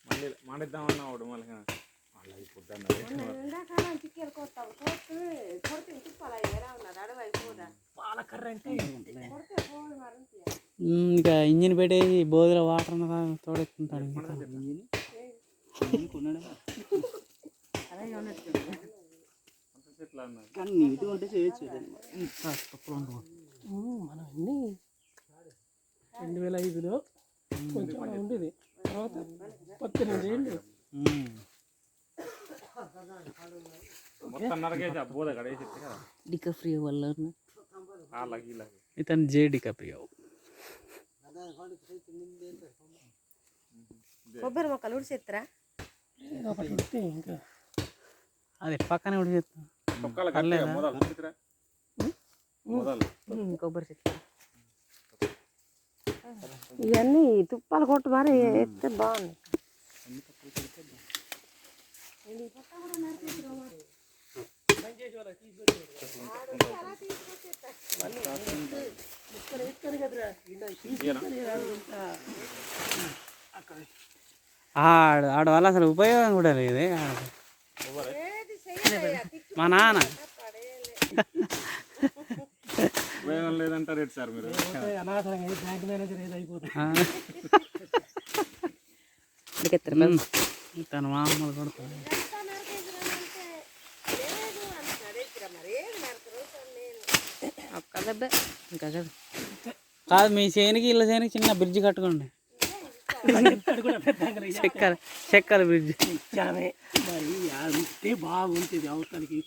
మళ్ళీ మాడిద్దామన్నా వాడు మళ్ళీ ఇంకా ఇంజిన్ పెట్టేసి బోధలో వాటర్ తోడెత్తుంటాడు. కానీ నీట్గా ఉంటే చేయొచ్చు. మనం అన్ని 2005లో కొంచెం ఉండేది, తర్వాత 18 ఏళ్ళు డికఫ్రియో వల్ల ఇతను జేడి కప్రియో. కొబ్బరి మొక్కలు ఉడిసేస్తారా? ఒకటి ఉడితే ఇంకా అది పక్కనే ఉడిచేస్తాం. కొబ్బరి చెట్టు ఇవన్నీ తుప్పాలు కొట్టు మరి ఎత్తే బాగుంది. ఆడ వల్ల అసలు ఉపయోగం కూడా లేదు. మా నాన్న ఉపయోగం లేదంటారు సార్ మీరు. బ్యాంక్ మేనేజర్ ఏది అయిపోతుంది. తన మామూలు కొడుతుంది. కాదు, మీ చేనికి ఇళ్ళ చేనికి చిన్న బ్రిడ్జ్ కట్టుకోండి. చెక్కల బ్రిడ్జ్ ఇచ్చామే మరి అంతే బాగుంటుంది అవతలికి.